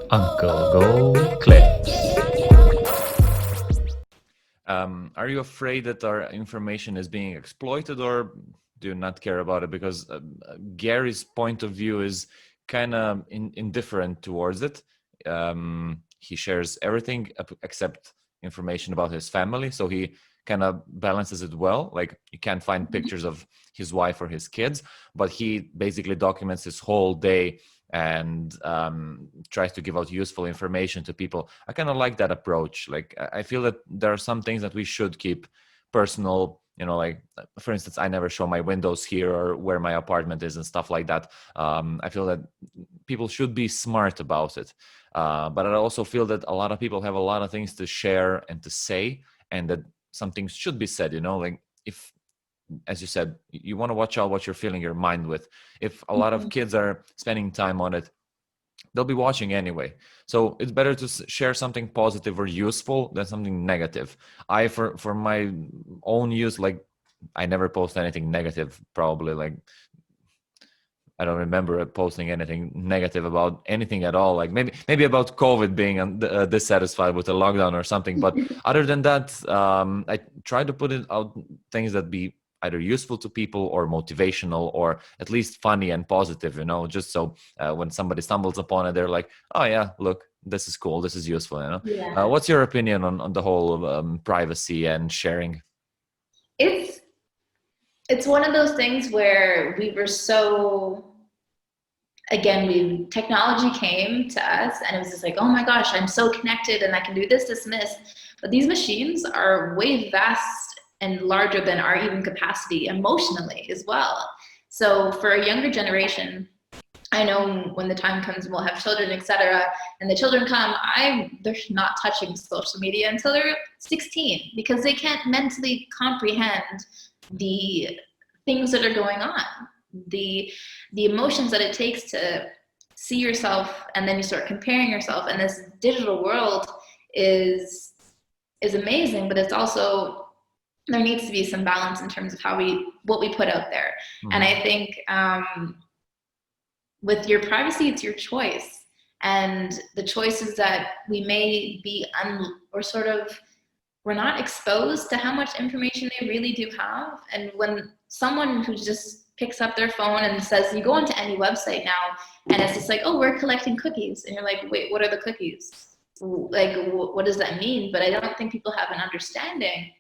Uncle Go Clips. Are you afraid that our information is being exploited, or do you not care about it? Because Gary's point of view is kind of indifferent towards it. He shares everything except information about his family, so he kind of balances it well. Like, you can't find pictures of his wife or his kids, but he basically documents his whole day and tries to give out useful information to people. I kind of like that approach. Like, I feel that there are some things that we should keep personal, like, for instance, I never show my windows here or where my apartment is and stuff like that. I feel that people should be smart about it, but I also feel that a lot of people have a lot of things to share and to say, and that some things should be said, like, if, as you said, you want to watch out what you're filling your mind with. If a lot of kids are spending time on it, they'll be watching anyway. So it's better to share something positive or useful than something negative. For my own use, like, I never post anything negative, probably. Like, I don't remember posting anything negative about anything at all. Like, maybe about COVID being dissatisfied with the lockdown or something. But other than that, I try to put it out things that be either useful to people or motivational or at least funny and positive. Just so when somebody stumbles upon it, they're like, "Oh yeah, look, this is cool. This is useful." Yeah. What's your opinion on the whole privacy and sharing? It's it's one of those things where we were so, again, technology came to us and it was just like, oh my gosh, I'm so connected and I can do this and this. But these machines are way vast and larger than our even capacity emotionally as well. So for a younger generation, I know when the time comes we'll have children, etc. And the children come, they're not touching social media until they're 16 because they can't mentally comprehend the things that are going on, the emotions that it takes to see yourself, and then you start comparing yourself. And this digital world is amazing, but it's also, there needs to be some balance in terms of what we put out there. And I think with your privacy, it's your choice. And the choice is that we may be we're not exposed to how much information they really do have. And when someone who just picks up their phone and says, you go onto any website now, and it's just like, oh, we're collecting cookies. And you're like, wait, what are the cookies? Like, what does that mean? But I don't think people have an understanding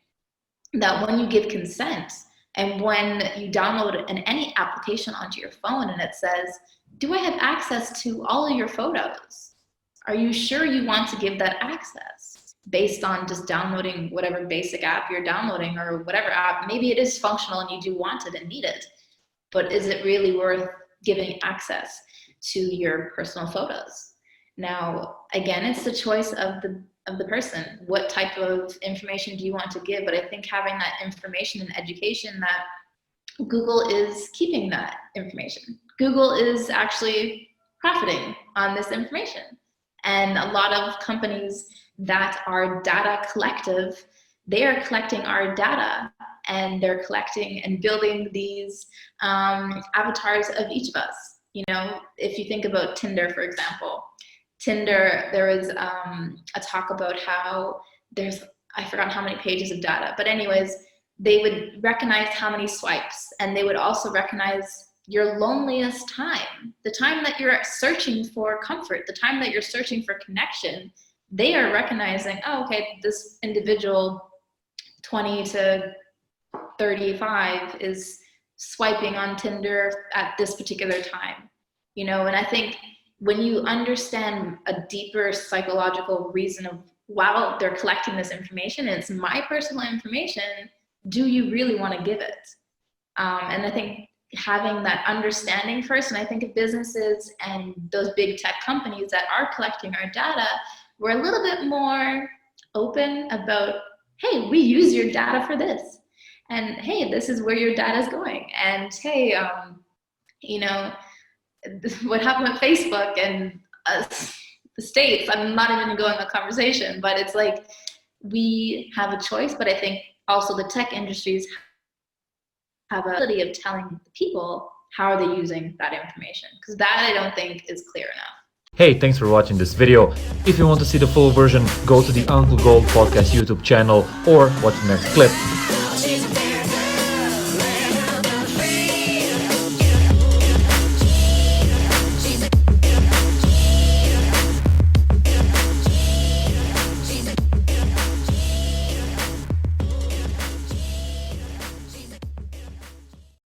that when you give consent and when you download any application onto your phone and it says, do I have access to all of your photos? Are you sure you want to give that access? Based on just downloading whatever basic app you're downloading or whatever app, maybe it is functional and you do want it and need it, but is it really worth giving access to your personal photos? Now, again, it's the choice of the person. What type of information do you want to give? But I think having that information and education, that Google is keeping that information. Google is actually profiting on this information. And a lot of companies that are data collective, they are collecting our data and they're collecting and building these avatars of each of us. If you think about Tinder, for example, there was a talk about how I forgot how many pages of data, but anyways, they would recognize how many swipes, and they would also recognize your loneliest time, the time that you're searching for comfort, the time that you're searching for connection. They are recognizing, oh, okay, this individual 20 to 35 is swiping on Tinder at this particular time, and I think when you understand a deeper psychological reason of, wow, they're collecting this information, and it's my personal information, do you really want to give it? And I think having that understanding first, and I think if businesses and those big tech companies that are collecting our data were a little bit more open about, hey, we use your data for this, and hey, this is where your data is going, and hey, what happened with Facebook and the States, I'm not even going to go in the conversation, but it's like we have a choice, but I think also the tech industries have a ability of telling the people how are they using that information, because that I don't think is clear enough. Hey, thanks for watching this video. If you want to see the full version, go to the Uncle Gold Podcast YouTube channel or watch the next clip.